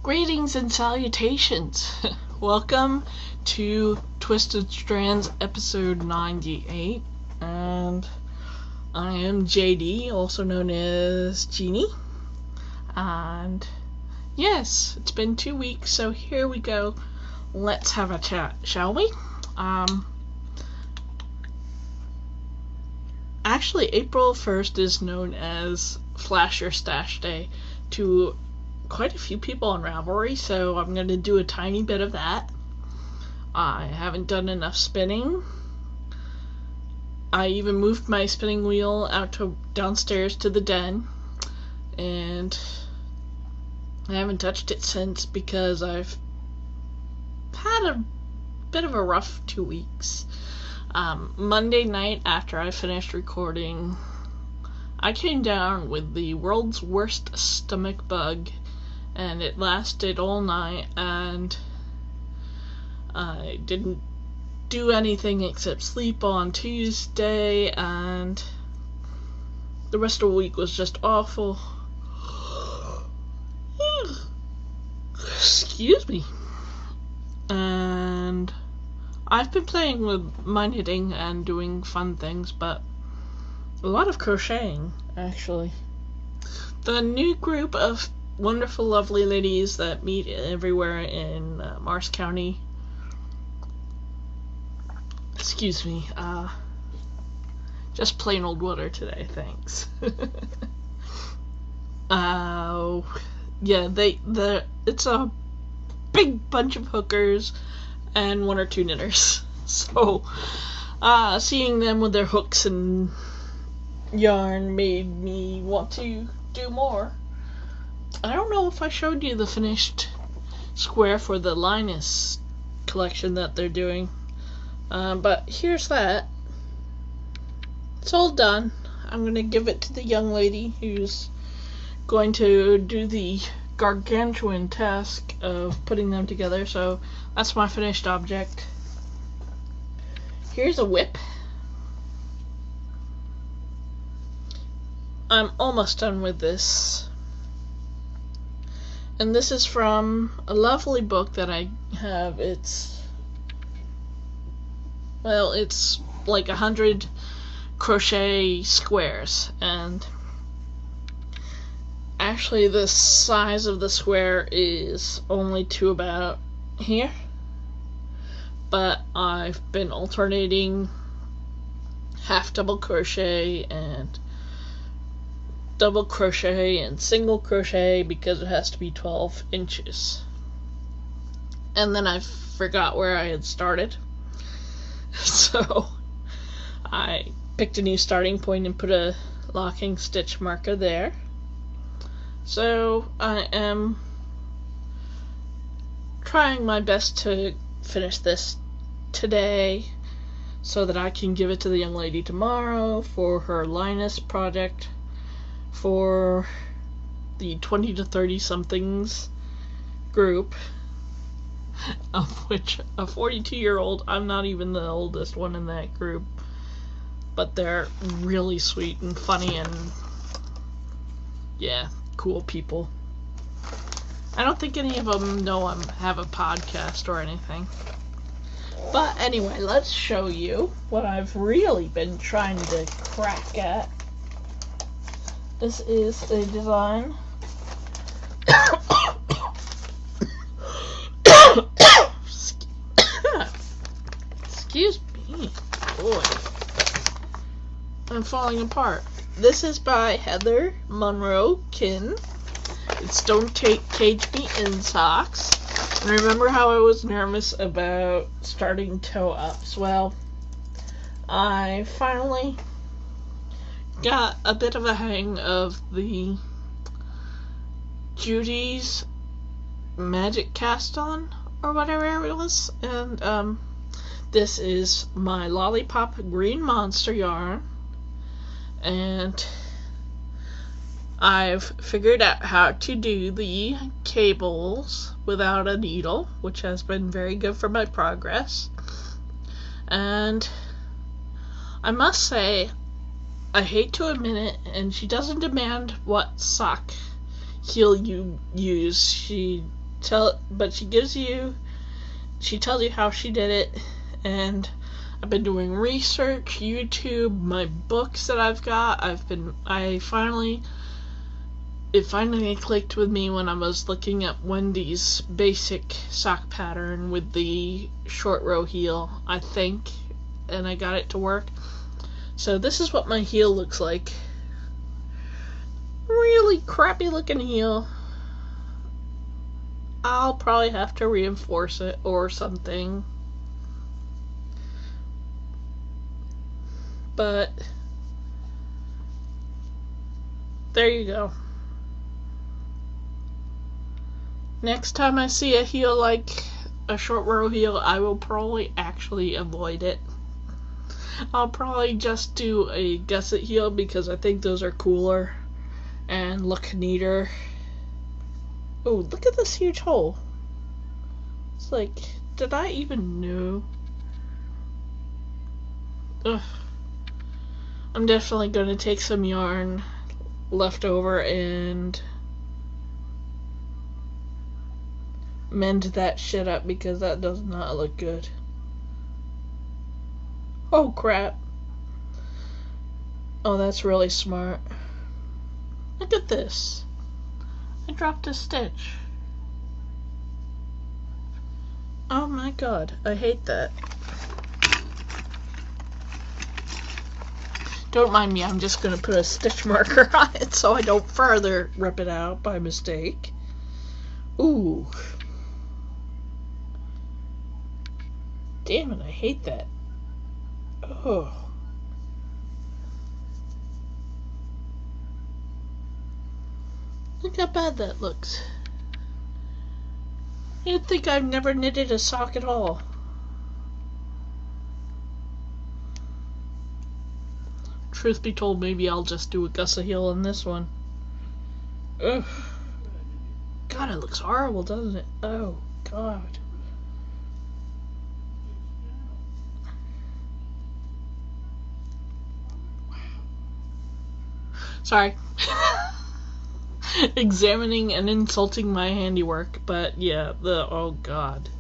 Greetings and salutations. Welcome to Twisted Strands episode 98, and I am JD, also known as Jeannie, and yes, it's been 2 weeks, so here we go. Let's have a chat, shall we? Actually, April 1st is known as Flash or Stash Day to quite a few people on Ravelry, so I'm going to do a tiny bit of that. I haven't done enough spinning. I even moved my spinning wheel downstairs to the den, and I haven't touched it since because I've had a bit of a rough 2 weeks. Monday night after I finished recording, I came down with the world's worst stomach bug, and it lasted all night, and I didn't do anything except sleep on Tuesday, and the rest of the week was just awful. Excuse me. And I've been playing with mind knitting and doing fun things, but a lot of crocheting, actually. The new group of wonderful, lovely ladies that meet everywhere in Mars County. Excuse me. Just plain old water today, thanks. Yeah, it's a big bunch of hookers and 1 or 2 knitters. So, seeing them with their hooks and yarn made me want to do more. I don't know if I showed you the finished square for the Linus collection that they're doing, but here's that. It's all done. I'm going to give it to the young lady who's going to do the gargantuan task of putting them together, so that's my finished object. Here's a whip. I'm almost done with this. And this is from a lovely book that I have. It's like 100 crochet squares, and actually the size of the square is only to about here, but I've been alternating half double crochet and double crochet and single crochet because it has to be 12 inches. And then I forgot where I had started, so I picked a new starting point and put a locking stitch marker there. So I am trying my best to finish this today so that I can give it to the young lady tomorrow for her Linus project for the 20 to 30 somethings group, of which a 42-year-old, I'm not even the oldest one in that group, but they're really sweet and funny and yeah, cool people. I don't think any of them know I have a podcast or anything. But anyway, let's show you what I've really been trying to crack at. This is a design. Excuse me. Boy. I'm falling apart. This is by Heather Monroe Kin. It's Don't Cage Me in Socks. And remember how I was nervous about starting toe-ups? Well, I finally got a bit of a hang of the Judy's Magic Cast-On, or whatever it was, and this is my Lollipop Green Monster yarn, and I've figured out how to do the cables without a needle, which has been very good for my progress, and I must say, I hate to admit it, and she doesn't demand what sock heel you use. She but she tells you how she did it, and I've been doing research, YouTube, my books that I've got. It finally clicked with me when I was looking at Wendy's basic sock pattern with the short row heel, I think, and I got it to work. So this is what my heel looks like. Really crappy looking heel. I'll probably have to reinforce it or something. But there you go. Next time I see a heel like a short row heel, I will probably actually avoid it. I'll probably just do a gusset heel because I think those are cooler and look neater. Oh, look at this huge hole. It's like, did I even know? Ugh. I'm definitely going to take some yarn left over and mend that shit up because that does not look good. Oh crap. Oh, that's really smart. Look at this. I dropped a stitch. Oh my god, I hate that. Don't mind me, I'm just gonna put a stitch marker on it so I don't further rip it out by mistake. Ooh. Damn it, I hate that. Oh. Look how bad that looks. You'd think I've never knitted a sock at all. Truth be told, maybe I'll just do a gusset heel on this one. Ugh. God, it looks horrible, doesn't it? Oh, God. Sorry. Examining and insulting my handiwork, but yeah, oh god.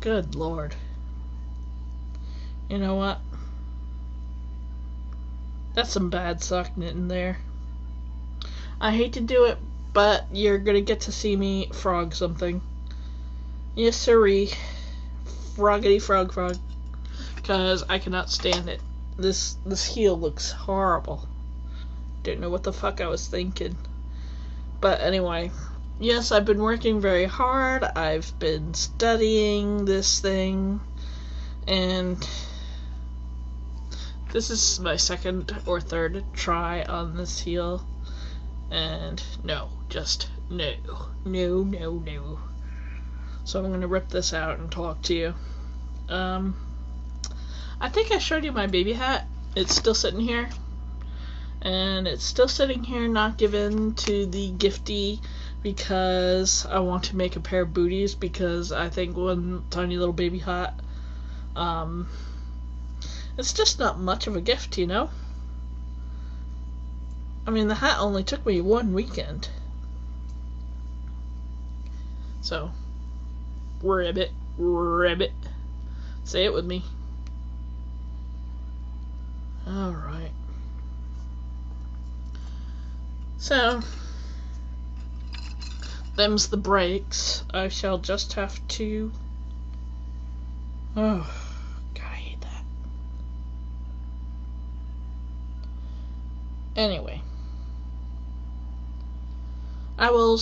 Good lord. You know what? That's some bad sock knitting there. I hate to do it, but you're gonna get to see me frog something. Yes sirree. Froggity frog. Because I cannot stand it. This heel looks horrible. Don't know what the fuck I was thinking. But anyway, yes, I've been working very hard. I've been studying this thing, and this is my second or third try on this heel, and no. So I'm gonna rip this out and talk to you. I think I showed you my baby hat. It's still sitting here. And it's still sitting here not given to the giftee because I want to make a pair of booties because I think one tiny little baby hat, it's just not much of a gift, you know? I mean, the hat only took me one weekend. So, ribbit. Say it with me. Alright. So, them's the breaks. I shall just have to... Oh, God, I hate that. Anyway. I will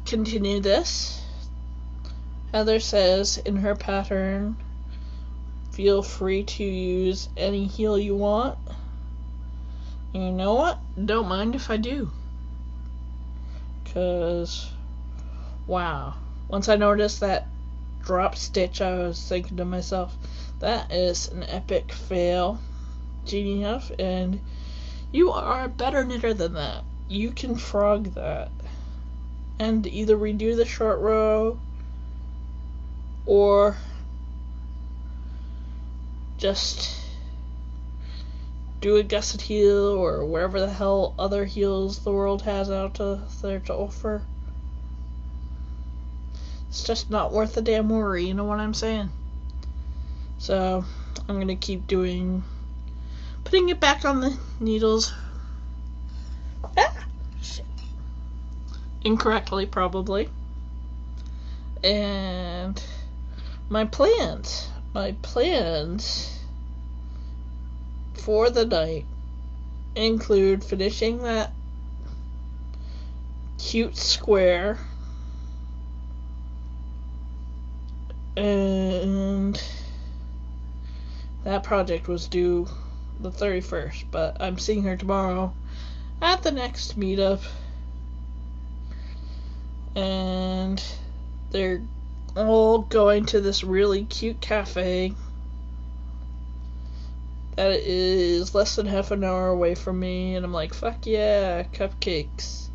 continue this. Heather says in her pattern, feel free to use any heel you want. You know what? Don't mind if I do. Because, wow. Once I noticed that drop stitch, I was thinking to myself, that is an epic fail, GDF, and you are a better knitter than that. You can frog that. And either redo the short row, or just do a gusset heel, or wherever the hell other heels the world has out there to offer. It's just not worth the damn worry, you know what I'm saying? So, I'm gonna keep putting it back on the needles. Ah! Shit. Incorrectly, probably. And my plans for the night include finishing that cute square, and that project was due the 31st, but I'm seeing her tomorrow at the next meetup, and they're all going to this really cute cafe that is less than half an hour away from me, and I'm like, fuck yeah, cupcakes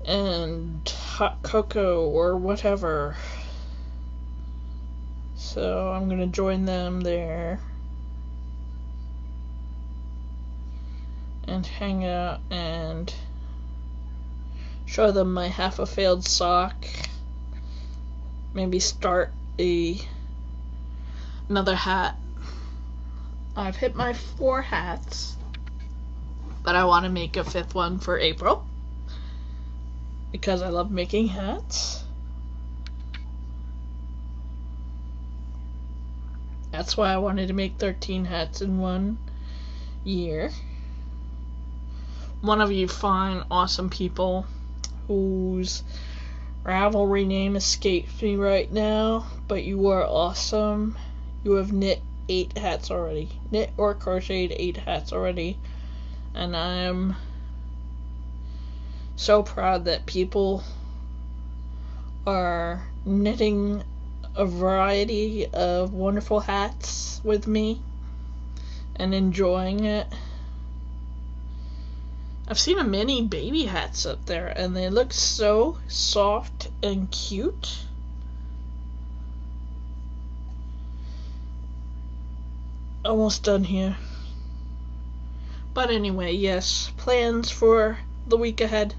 and hot cocoa or whatever. So I'm gonna join them there and hang out and show them my half a failed sock. Maybe start another hat. I've hit my 4 hats, but I want to make a 5th one for April because I love making hats. That's why I wanted to make 13 hats in 1 year. One of you fine, awesome people whose Ravelry name escapes me right now, but you are awesome. You have knit 8 hats already. Knit or crocheted 8 hats already. And I am so proud that people are knitting a variety of wonderful hats with me and enjoying it. I've seen a mini baby hats up there, and they look so soft and cute. Almost done here. But anyway, yes, plans for the week ahead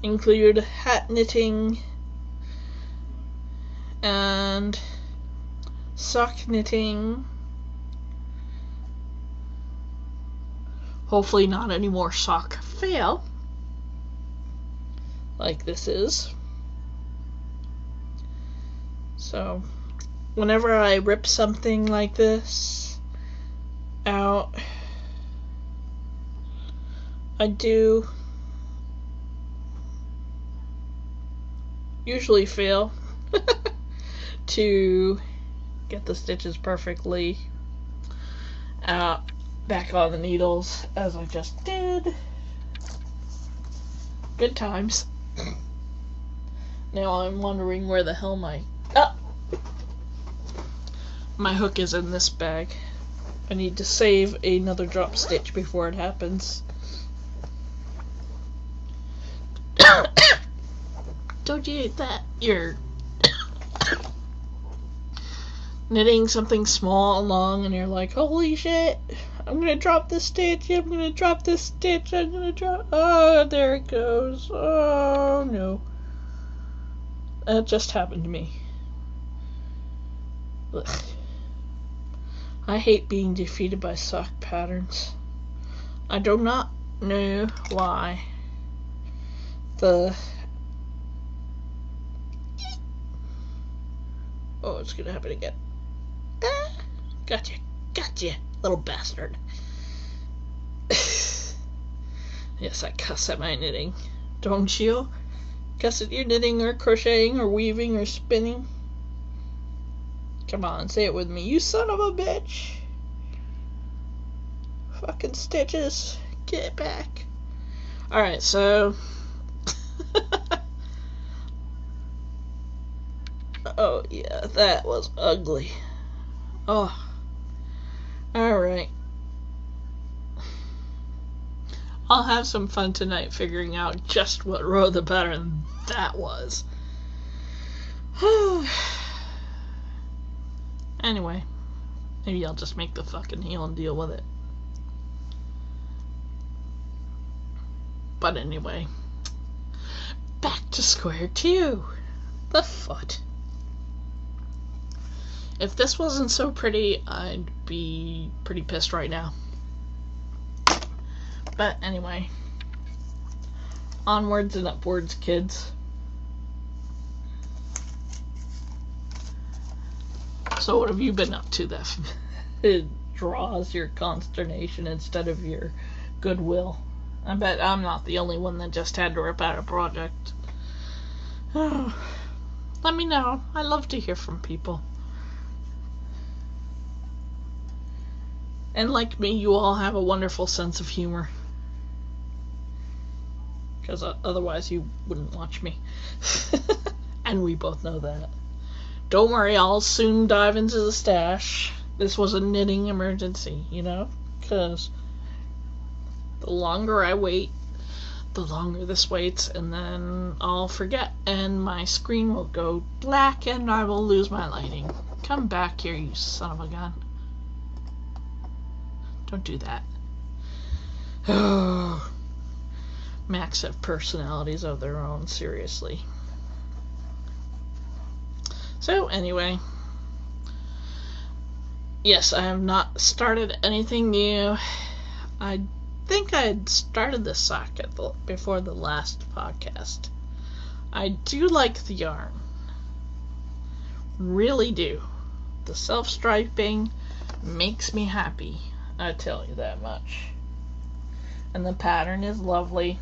include hat knitting and sock knitting. Hopefully not any more sock fail like this is. So whenever I rip something like this out, I do usually fail to get the stitches perfectly out back on the needles, as I just did. Good times. Now I'm wondering where the hell my hook is in this bag. I need to save another drop stitch before it happens. Don't you hate that? You're knitting something small and long, and you're like, holy shit, I'm gonna drop this stitch, I'm gonna drop this stitch, I'm gonna drop, oh, there it goes, oh no. That just happened to me. Ugh. I hate being defeated by sock patterns. I do not know why. Oh, it's gonna happen again. Ah, gotcha, little bastard. Yes, I cuss at my knitting. Don't you? Cuss at your knitting or crocheting or weaving or spinning? Come on, say it with me. You son of a bitch. Fucking stitches. Get back. Alright, so oh yeah, that was ugly. Oh. Alright. I'll have some fun tonight figuring out just what row of the pattern that was. Anyway, maybe I'll just make the fucking heel and deal with it. But anyway, back to square two. The foot. If this wasn't so pretty, I'd be pretty pissed right now. But anyway, onwards and upwards, kids. So what have you been up to that it draws your consternation instead of your goodwill? I bet I'm not the only one that just had to rip out a project. Oh, let me know. I love to hear from people. And like me, you all have a wonderful sense of humor. Because otherwise you wouldn't watch me. And we both know that. Don't worry, I'll soon dive into the stash. This was a knitting emergency, you know? Because the longer I wait, the longer this waits, and then I'll forget, and my screen will go black, and I will lose my lighting. Come back here, you son of a gun. Don't do that. Oh, Macs have personalities of their own, seriously. So, anyway. Yes, I have not started anything new. I think I had started the sock before the last podcast. I do like the yarn. Really do. The self-striping makes me happy. I tell you that much. And the pattern is lovely.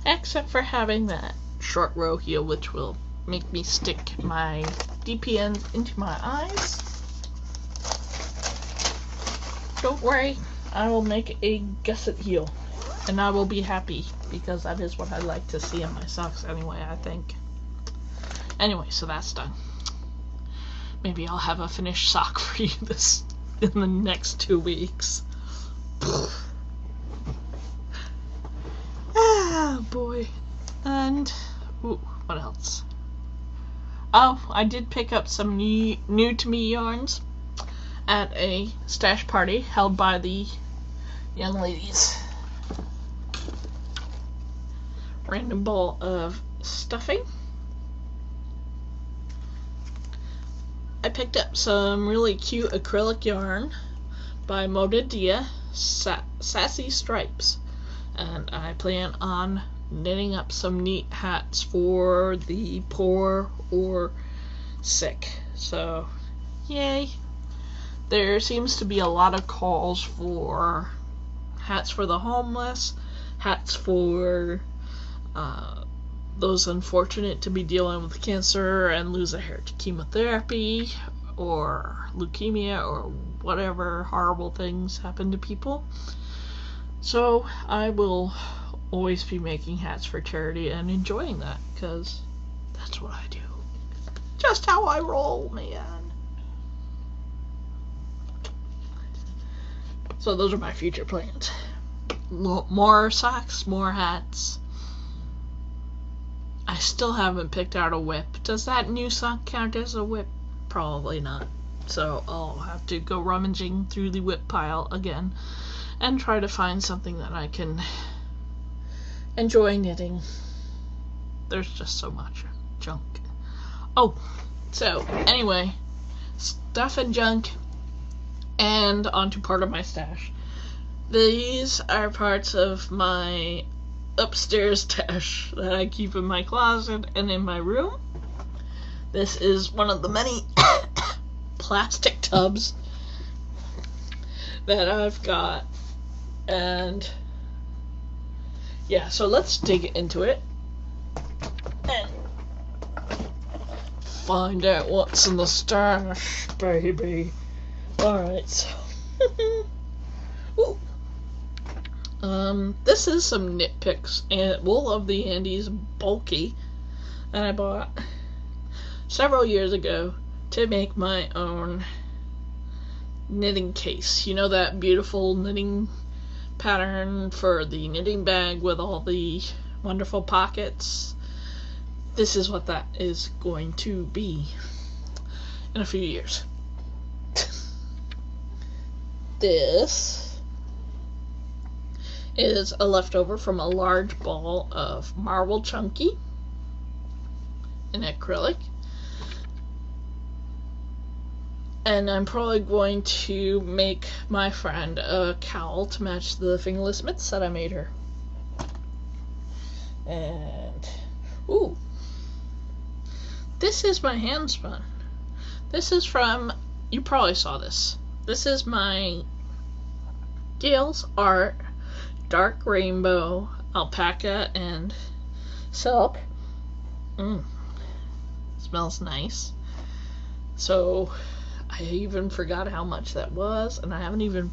Except for having that short row heel, which will make me stick my DPNs into my eyes. Don't worry, I will make a gusset heel. And I will be happy, because that is what I like to see in my socks anyway, I think. Anyway, so that's done. Maybe I'll have a finished sock for you in the next 2 weeks. Ah, boy. And, ooh, what else? Oh, I did pick up some new to me yarns at a stash party held by the young ladies. Random ball of stuffing. I picked up some really cute acrylic yarn by Moda Dia, Sassy Stripes, and I plan on knitting up some neat hats for the poor or sick. So, yay. There seems to be a lot of calls for hats for the homeless, hats for those unfortunate to be dealing with cancer and lose a hair to chemotherapy or leukemia or whatever horrible things happen to people. So I will always be making hats for charity and enjoying that, because that's what I do. Just how I roll, man. So those are my future plans. More socks, more hats. I still haven't picked out a whip. Does that new sock count as a whip? Probably not. So I'll have to go rummaging through the whip pile again and try to find something that I can enjoy knitting. There's just so much junk. Oh, so anyway, stuff and junk, and onto part of my stash. These are parts of my upstairs stash that I keep in my closet and in my room. This is one of the many plastic tubs that I've got, and yeah, so let's dig into it and find out what's in the stash, baby. Alright, so ooh. This is some Knit Picks and Wool of the Andes bulky that I bought several years ago to make my own knitting case. You know that beautiful knitting pattern for the knitting bag with all the wonderful pockets? This is what that is going to be in a few years. This is a leftover from a large ball of Marble Chunky. in acrylic. And I'm probably going to make my friend a cowl to match the fingerless mitts that I made her. And, ooh, this is my hand spun. This is from, you probably saw this. This is my Gail's Art Dark Rainbow Alpaca and Silk. Smells nice. So, I even forgot how much that was, and I haven't even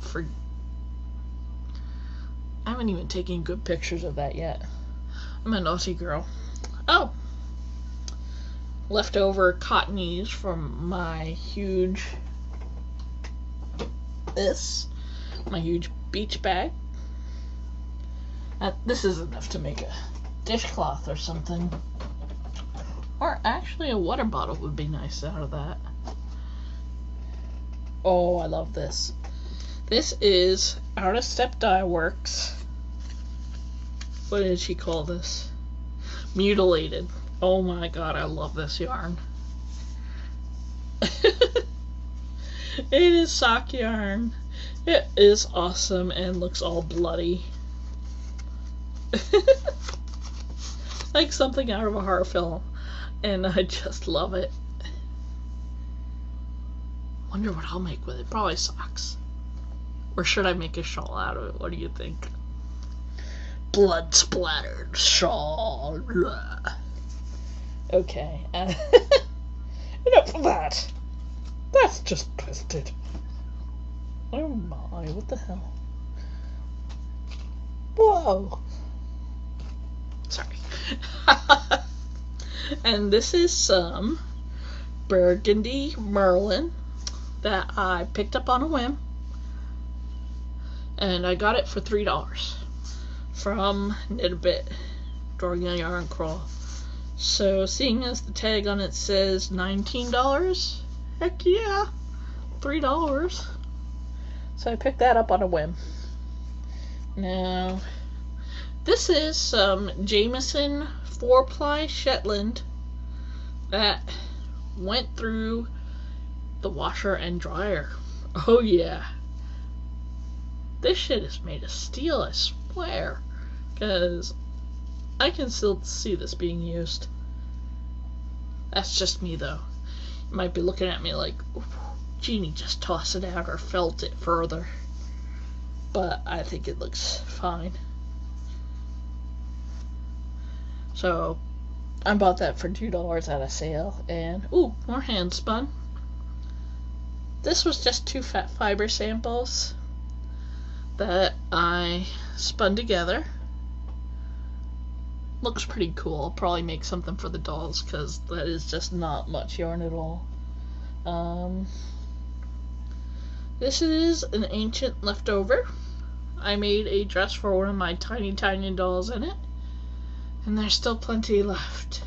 taken good pictures of that yet. I'm a naughty girl. Oh! Leftover cottonies from my huge beach bag. This is enough to make a dishcloth or something. Or actually a water bottle would be nice out of that. Oh, I love this. This is Out of Step Dye Works. What did she call this? Mutilated. Oh my god, I love this yarn. It is sock yarn. It is awesome and looks all bloody. Like something out of a horror film. And I just love it. Wonder what I'll make with it. Probably socks. Or should I make a shawl out of it? What do you think? Blood splattered shawl. Okay. Enough of that. That's just twisted. Oh my, what the hell? Whoa. Sorry. And this is some burgundy merlin that I picked up on a whim. And I got it for $3 from Knit-A-Bit during a yarn crawl. So seeing as the tag on it says $19, heck yeah, $3. So I picked that up on a whim. Now, this is some Jameson 4-ply Shetland that went through the washer and dryer. Oh yeah. This shit is made of steel, I swear. Because I can still see this being used. That's just me though. You might be looking at me like, Jeannie, just toss it out or felt it further. But I think it looks fine. So I bought that for $2 at a sale. And ooh, more hand spun. This was just 2 fat fiber samples that I spun together. Looks pretty cool. I'll probably make something for the dolls because that is just not much yarn at all. This is an ancient leftover. I made a dress for one of my tiny dolls in it, and there's still plenty left.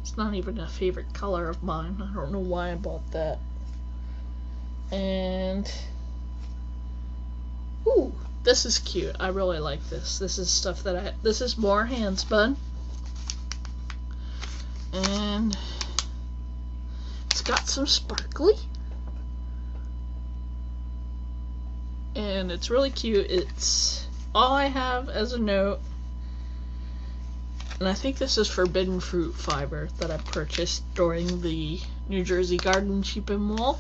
It's not even a favorite color of mine. I don't know why I bought that. And ooh, this is cute. I really like this. This is stuff that this is more hand spun. And it's got some sparkly. And it's really cute. It's all I have as a note. And I think this is forbidden fruit fiber that I purchased during the New Jersey Garden Sheep and Wool.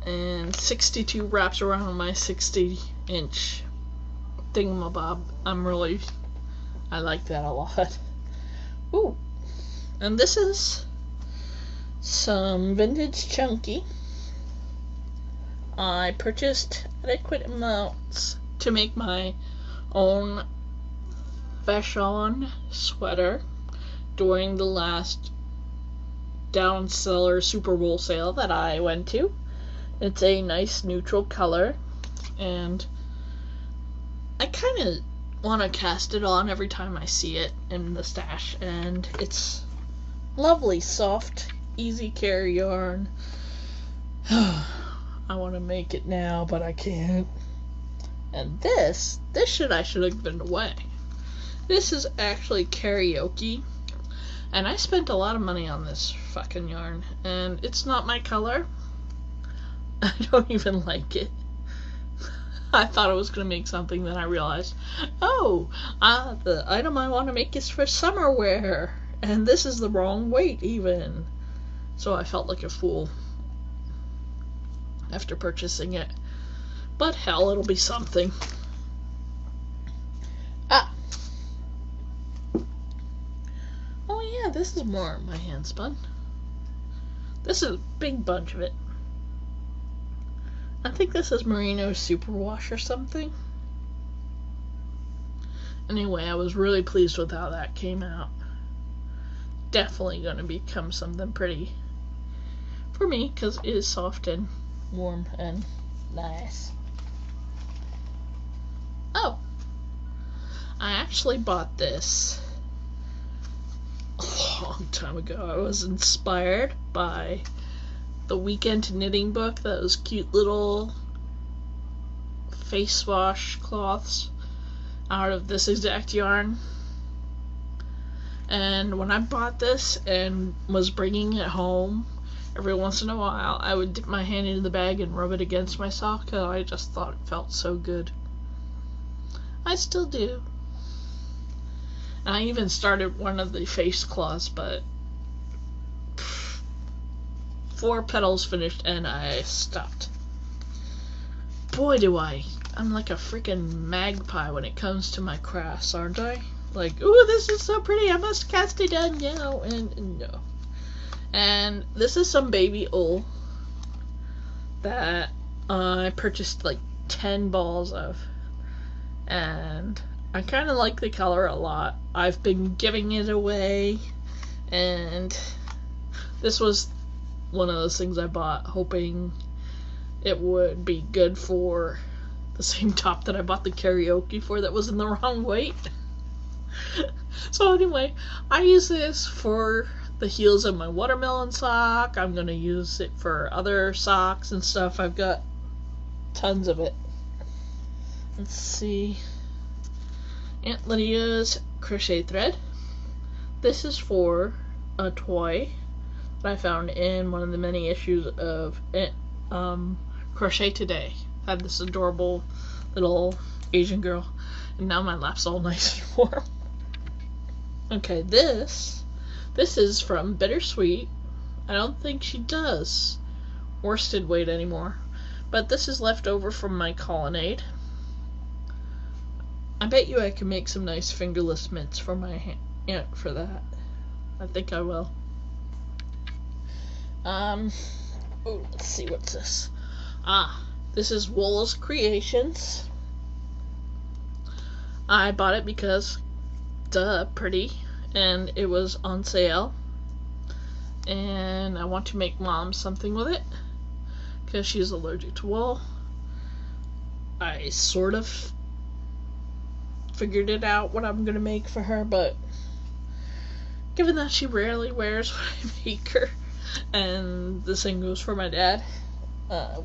And 62 wraps around my 60-inch thingamabob. I like that a lot. Ooh. And this is some vintage chunky. I purchased adequate amounts to make my own fashion sweater during the last down cellar super wool sale that I went to. It's a nice neutral color, and I kind of want to cast it on every time I see it in the stash, and it's lovely, soft, easy carry yarn. I want to make it now, but I can't. And this shit I should have given away. This is actually karaoke. And I spent a lot of money on this fucking yarn. And it's not my color. I don't even like it. I thought I was going to make something, then I realized, oh, the item I want to make is for summer wear. And this is the wrong weight even. So I felt like a fool after purchasing it. But hell, it'll be something. Oh yeah, this is more my hand spun. This is a big bunch of it. I think this is Merino Superwash or something. Anyway, I was really pleased with how that came out. Definitely going to become something pretty for me because it is soft and warm and nice. Oh, I actually bought this a long time ago. I was inspired by the Weekend Knitting book, those cute little face wash cloths out of this exact yarn. And when I bought this and was bringing it home, every once in a while I would dip my hand into the bag and rub it against my sock, and I just thought it felt so good. I still do. And I even started one of the face cloths, but 4 petals finished and I stopped. Boy, do I'm like a freaking magpie when it comes to my crafts, aren't I? Like, ooh, this is so pretty, I must cast it down now, and no. And this is some baby wool that I purchased like 10 balls of. And I kind of like the color a lot. I've been giving it away, and this was one of those things I bought hoping it would be good for the same top that I bought the karaoke for that was in the wrong weight. So anyway, I use this for the heels of my watermelon sock. I'm going to use it for other socks and stuff. I've got tons of it. Let's see. Aunt Lydia's crochet thread. This is for a toy that I found in one of the many issues of Crochet Today. I had this adorable little Asian girl, and now my lap's all nice and warm. Okay, this is from Bittersweet. I don't think she does worsted weight anymore, but this is left over from my colonnade. I bet you I can make some nice fingerless mitts for my aunt for that. I think I will. Ooh, let's see, what's this? This is Wool's Creations. I bought it because, duh, pretty, and it was on sale. And I want to make Mom something with it, because she's allergic to wool. I sort of figured it out what I'm going to make for her, but given that she rarely wears what I make her, and the same goes for my dad,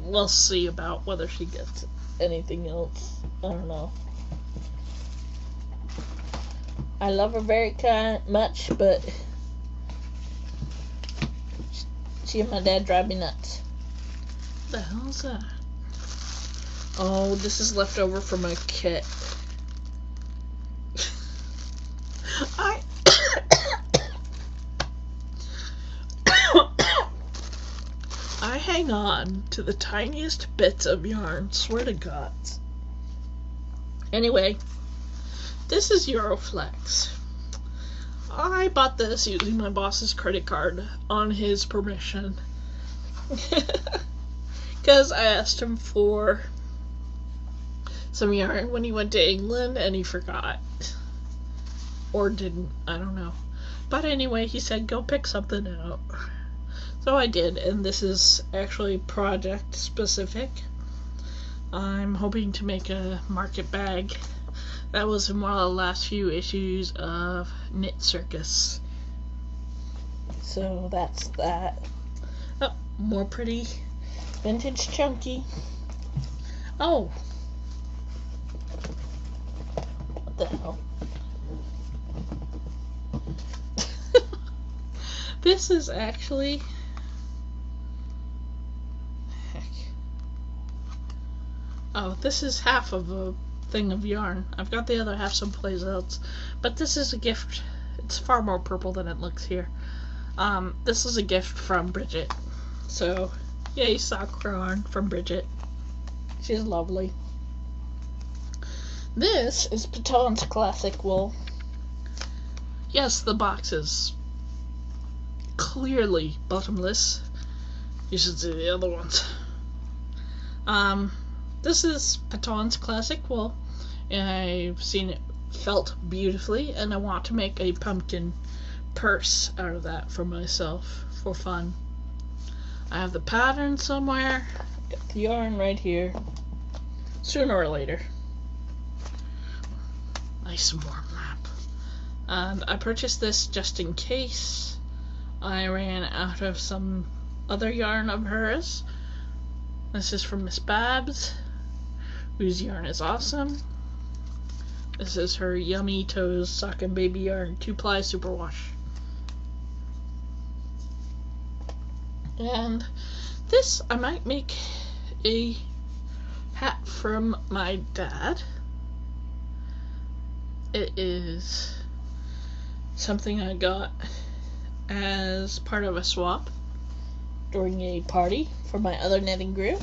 we'll see about whether she gets anything else. I don't know. I love her very much, but she and my dad drive me nuts. What the hell is that? Oh, this is left over from my kit. I hang on to the tiniest bits of yarn, swear to God. Anyway, this is Euroflex. I bought this using my boss's credit card on his permission. Because I asked him for some yarn when he went to England and he forgot. Or didn't, I don't know. But anyway, he said go pick something out. So I did, and this is actually project specific. I'm hoping to make a market bag. That was in one of the last few issues of Knit Circus. So that's that. Oh, more pretty vintage chunky. Oh! What the hell? This is actually... Heck. Oh, this is half of a thing of yarn. I've got the other half someplace else. But this is a gift. It's far more purple than it looks here. This is a gift from Bridget. So, yay, sock yarn from Bridget. She's lovely. This is Paton's classic wool. Yes, the box is clearly bottomless. You should see the other ones. This is Paton's classic wool, and I've seen it felt beautifully, and I want to make a pumpkin purse out of that for myself for fun. I have the pattern somewhere. Got the yarn right here. Sooner or later. Nice and warm lap. And I purchased this just in case I ran out of some other yarn of hers. This is from Miss Babs, whose yarn is awesome. This is her Yummy Toes Sock and Baby Yarn 2-ply superwash. And this, I might make a hat from my dad. It is something I got as part of a swap during a party for my other knitting group.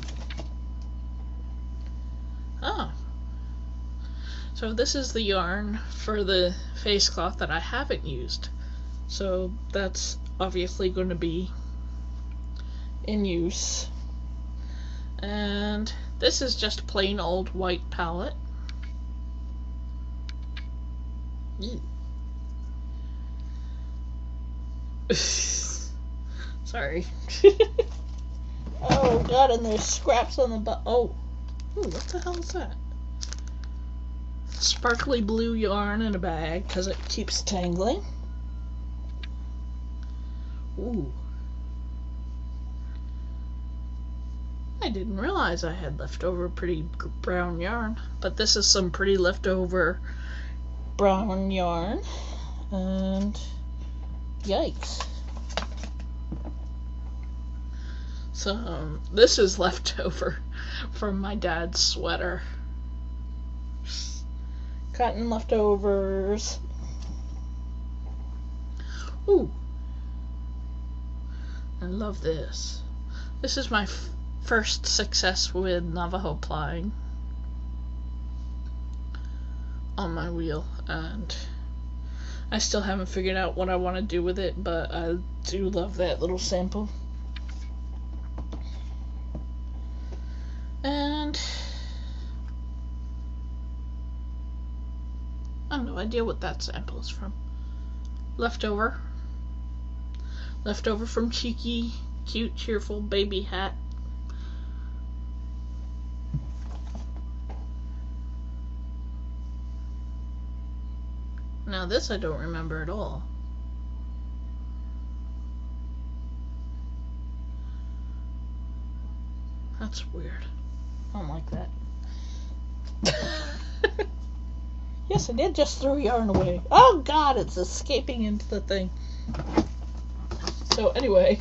Oh. So this is the yarn for the face cloth that I haven't used. So that's obviously going to be in use. And this is just plain old white palette. Sorry. Oh god, and there's scraps on the oh. Ooh, what the hell is that? Sparkly blue yarn in a bag because it keeps tangling. Ooh. I didn't realize I had leftover pretty brown yarn, but this is some pretty leftover brown yarn, and yikes. So this is leftover from my dad's sweater. Cotton leftovers. Ooh. I love this. This is my first success with Navajo plying on my wheel, and I still haven't figured out what I want to do with it, but I do love that little sample. And I have no idea what that sample is from. Leftover from Cheeky, Cute, Cheerful Baby Hat. Now this I don't remember at all. That's weird. I don't like that. Yes, I did just throw yarn away. Oh god, it's escaping into the thing. So anyway.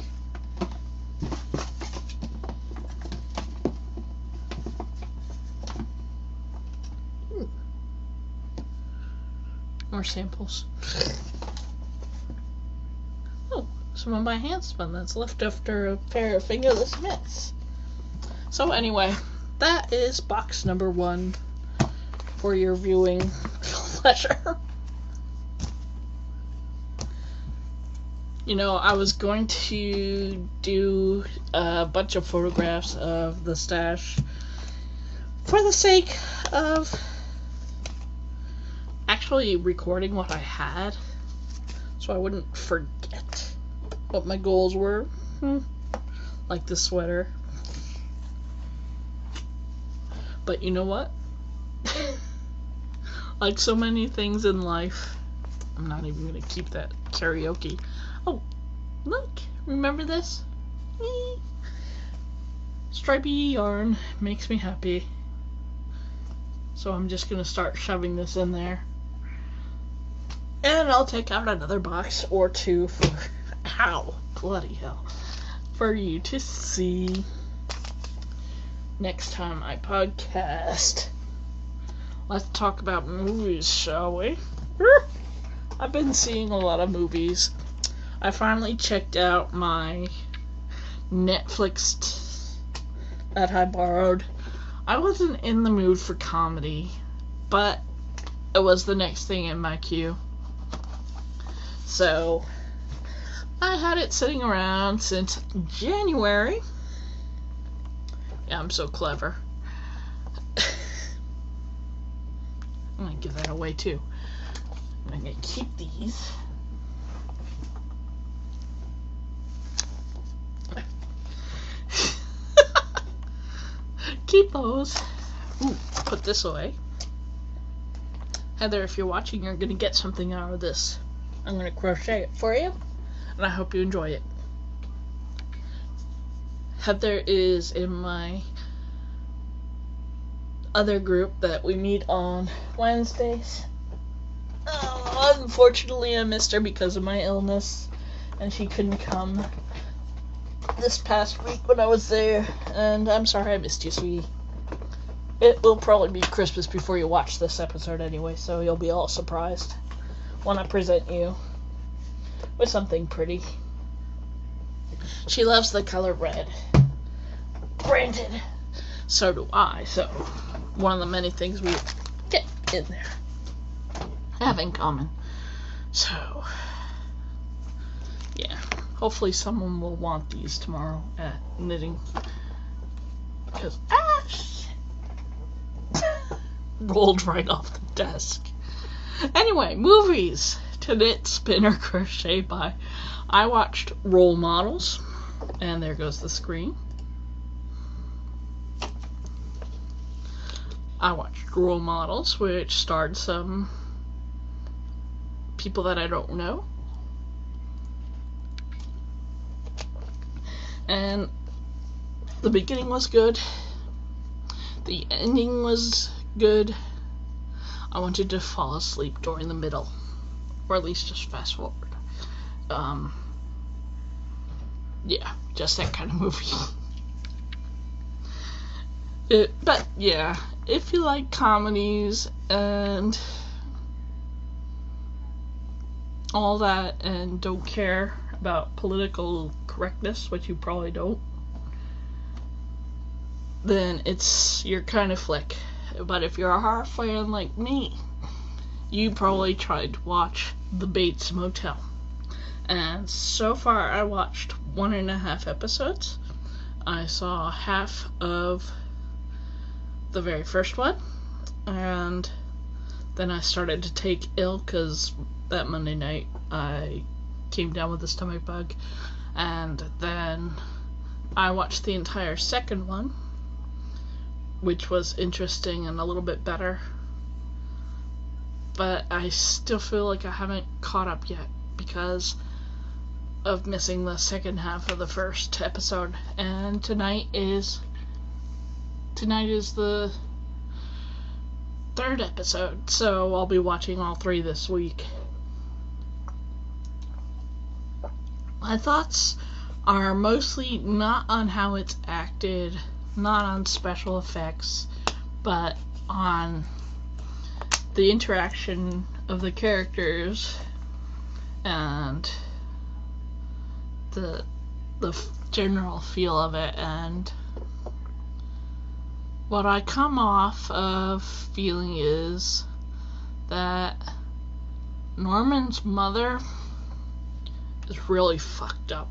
More samples. Oh, some of my hand spun that's left after a pair of fingerless mitts. So anyway, that is box number 1 for your viewing pleasure. You know, I was going to do a bunch of photographs of the stash for the sake of actually recording what I had, so I wouldn't forget what my goals were. Like the sweater. But you know what? Like so many things in life, I'm not even gonna keep that karaoke. Oh, look, remember this? Stripy yarn makes me happy. So I'm just gonna start shoving this in there. And I'll take out another box or 2 for how, bloody hell, for you to see next time I podcast. Let's talk about movies, shall we? I've been seeing a lot of movies. I finally checked out my Netflix that I borrowed. I wasn't in the mood for comedy, but it was the next thing in my queue. So, I had it sitting around since January. Yeah, I'm so clever. I'm gonna give that away too. I'm gonna keep these. Keep those. Ooh, put this away. Heather, if you're watching, you're gonna get something out of this. I'm gonna crochet it for you, and I hope you enjoy it. Heather is in my other group that we meet on Wednesdays. Oh, unfortunately, I missed her because of my illness, and she couldn't come this past week when I was there, and I'm sorry I missed you, sweetie. It will probably be Christmas before you watch this episode anyway, so you'll be all surprised when I present you with something pretty. She loves the color red. Granted, so do I, so one of the many things we get in there have in common. So, yeah. Hopefully someone will want these tomorrow at knitting. Because, shit. Rolled right off the desk. Anyway, movies to knit, spin, or crochet by. I watched Role Models. And there goes the screen. I watched Role Models, which starred some people that I don't know. And the beginning was good. The ending was good. I wanted to fall asleep during the middle. Or at least just fast forward. Yeah, just that kind of movie. But yeah, if you like comedies and all that and don't care about political correctness, which you probably don't, then it's your kind of flick. But if you're a horror fan like me, you probably tried to watch The Bates Motel. And so far I watched 1.5 episodes. I saw half of the very first one, and then I started to take ill because that Monday night I came down with a stomach bug, and then I watched the entire second one, which was interesting and a little bit better, but I still feel like I haven't caught up yet because of missing the second half of the first episode. And tonight is the third episode, so I'll be watching all 3 this week. My thoughts are mostly not on how it's acted, not on special effects, but on the interaction of the characters and the general feel of it. And what I come off of feeling is that Norman's mother is really fucked up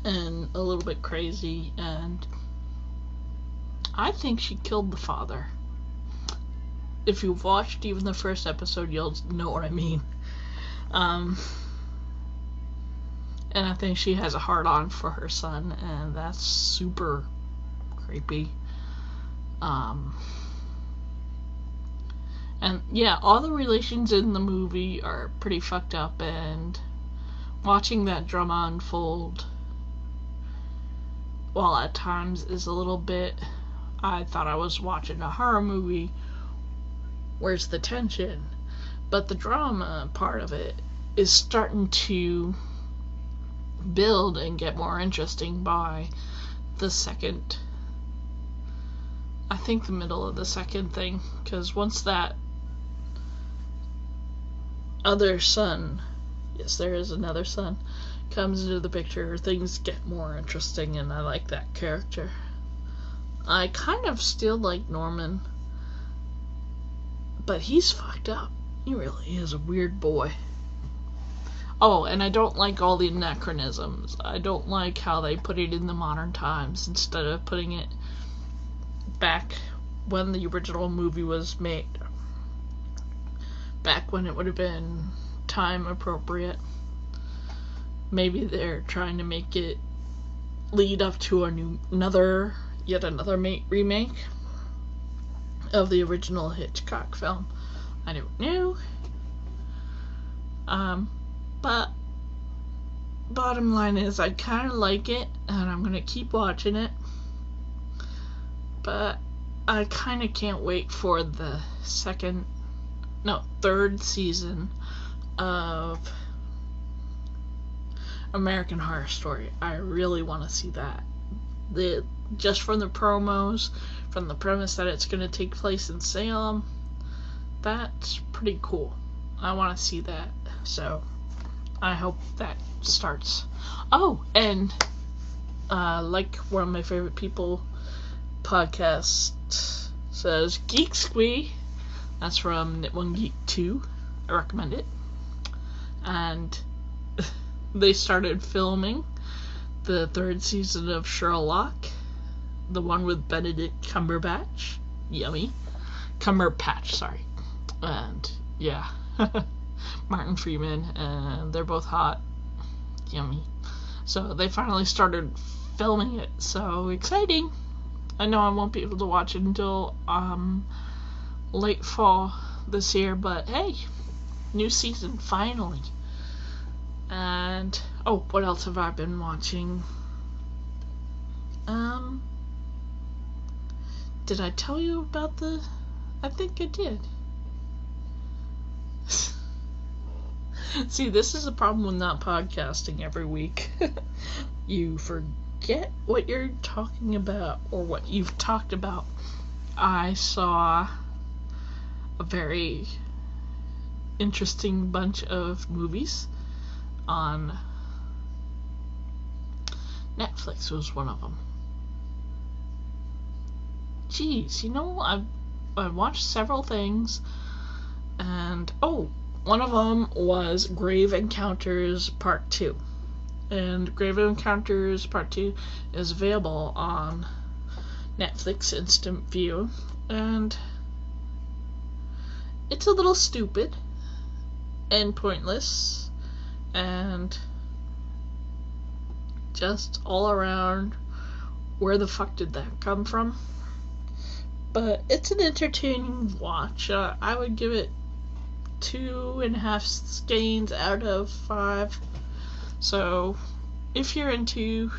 and a little bit crazy, and I think she killed the father. If you've watched even the first episode, you'll know what I mean. And I think she has a hard-on for her son, and that's super creepy. And yeah, all the relations in the movie are pretty fucked up, and watching that drama unfold, while at times is a little bit, I thought I was watching a horror movie, where's the tension? But the drama part of it is starting to build and get more interesting by the second, I think the middle of the second thing, because once that other son, yes, there is another son, comes into the picture, things get more interesting, and I like that character. I kind of still like Norman, but he's fucked up. He really is a weird boy. Oh, and I don't like all the anachronisms. I don't like how they put it in the modern times instead of putting it back when the original movie was made. Back when it would have been time appropriate. Maybe they're trying to make it lead up to yet another remake of the original Hitchcock film. I don't know. But bottom line is I kind of like it, and I'm gonna keep watching it. But I kind of can't wait for the third season of American Horror Story. I really want to see that. Just from the promos, from the premise that it's going to take place in Salem, that's pretty cool. I want to see that. So I hope that starts. Oh, and like one of my favorite people podcast says, Geek Squee. That's from Knit One Geek 2. I recommend it. And they started filming the third season of Sherlock, the one with Benedict Cumberbatch. Yummy. Cumberpatch, sorry. And yeah, Martin Freeman, and they're both hot. Yummy. So they finally started filming it, so exciting. I know I won't be able to watch it until late fall this year, but hey, new season finally. And oh, what else have I been watching? Did I tell you about I think I did. See, this is a problem with not podcasting every week. You forget what you're talking about or what you've talked about. I saw a very interesting bunch of movies on Netflix. Was one of them. Jeez, I've watched several things, and one of them was Grave Encounters Part 2. And Grave Encounters Part 2 is available on Netflix Instant View, and it's a little stupid and pointless and just all around, where the fuck did that come from? But it's an entertaining watch. I would give it 2.5 skeins out of 5. So if you're into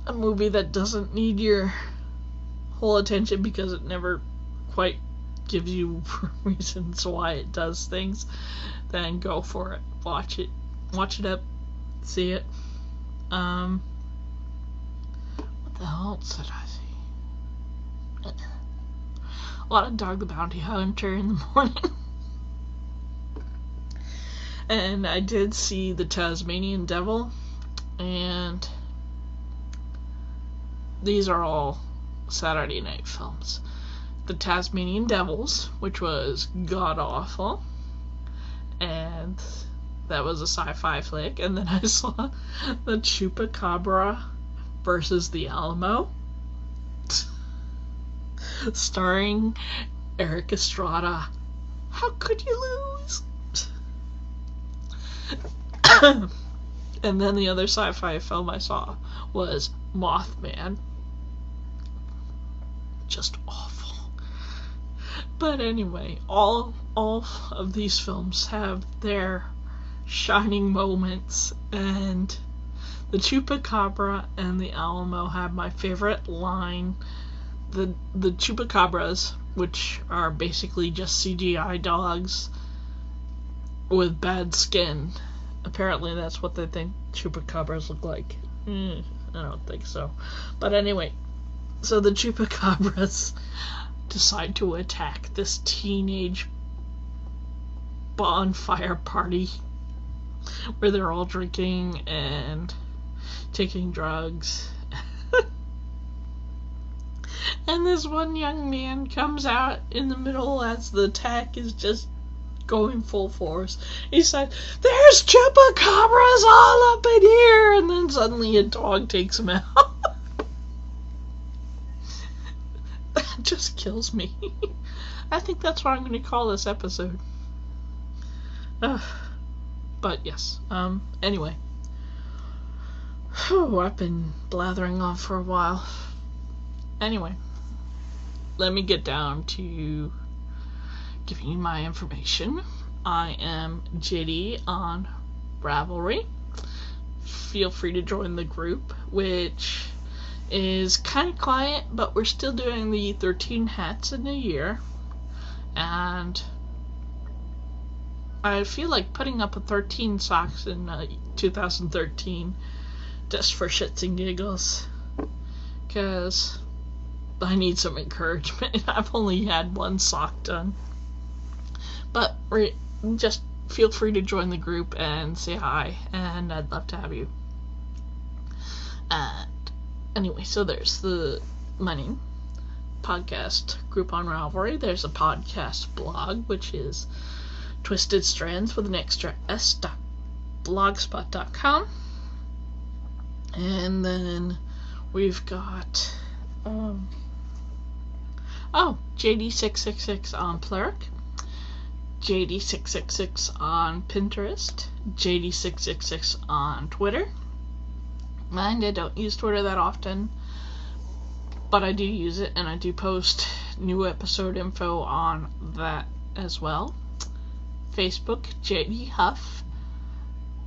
a movie that doesn't need your whole attention because it never quite gives you reasons why it does things, then go for it. Watch it up, see it. What the hell else did I see? A lot of Dog the Bounty Hunter in the morning. And I did see The Tasmanian Devil, and these are all Saturday night films. The Tasmanian Devils, which was god-awful, and that was a sci-fi flick. And then I saw the Chupacabra versus the Alamo, starring Eric Estrada. How could you lose? And then the other sci-fi film I saw was Mothman. Just awful. But anyway, all of these films have their shining moments, and the Chupacabra and the Alamo have my favorite line. The Chupacabras, which are basically just CGI dogs with bad skin, Apparently that's what they think chupacabras look like. I don't think so. But anyway, so the chupacabras decide to attack this teenage bonfire party where they're all drinking and taking drugs. And this one young man comes out in the middle as the attack is just going full force. He said, "There's chupacabras all up in here!" And then suddenly a dog takes him out. That just kills me. I think that's what I'm going to call this episode. But yes, anyway. I've been blathering on for a while. Anyway, let me get down to giving you my information. I am JD on Ravelry. Feel free to join the group, which is kind of quiet, but we're still doing the 13 hats in a year. And I feel like putting up a 13 socks in 2013 just for shits and giggles, because I need some encouragement. I've only had one sock done. But just feel free to join the group and say hi, and I'd love to have you. And anyway, so there's my name, podcast group on Ravelry. There's a podcast blog, which is Twisted Strands with an extra s.blogspot.com. And then we've got JD666 on Pluric, JD666 on Pinterest, JD666 on Twitter. Mind, I don't use Twitter that often, but I do use it, and I do post new episode info on that as well. Facebook, JD Huff,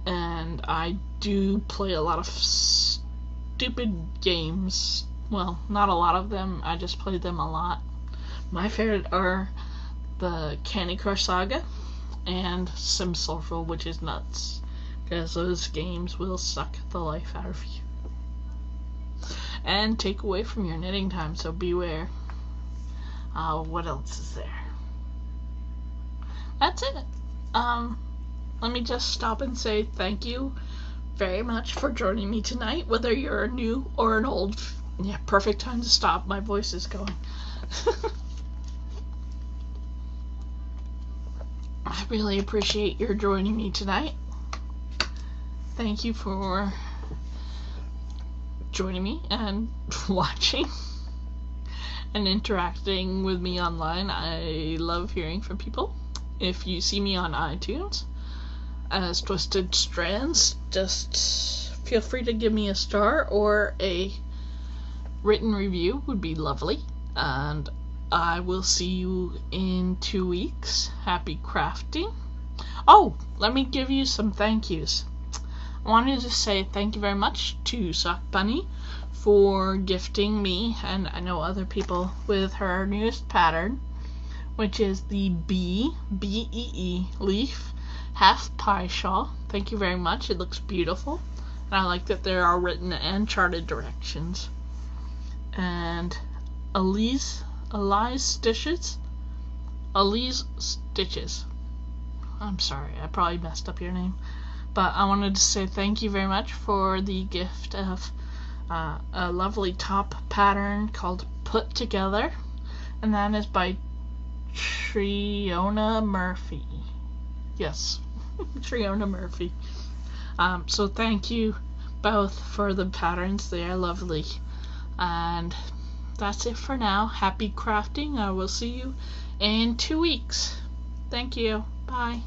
and I do play a lot of stupid games. Well, not a lot of them, I just play them a lot. My favorite are the Candy Crush Saga and Sim Social, which is nuts, because those games will suck the life out of you and take away from your knitting time, so beware. What else is there? That's it. Let me just stop and say thank you very much for joining me tonight, whether you're a new or an old. Yeah, perfect time to stop. My voice is going. I really appreciate your joining me tonight. Thank you for joining me and watching and interacting with me online. I love hearing from people. If you see me on iTunes as Twisted Strands, just feel free to give me a star or a written review would be lovely. And I will see you in 2 weeks. Happy crafting. Oh, let me give you some thank yous. I wanted to say thank you very much to Sock Bunny for gifting me, and I know other people, with her newest pattern, which is the B-E-E leaf half pie shawl. Thank you very much. It looks beautiful, and I like that there are written and charted directions. And Elise Stitches. I'm sorry, I probably messed up your name. But I wanted to say thank you very much for the gift of a lovely top pattern called Put Together. And that is by Triona Murphy. Yes, Triona Murphy. So thank you both for the patterns. They are lovely. And that's it for now. Happy crafting. I will see you in 2 weeks. Thank you. Bye.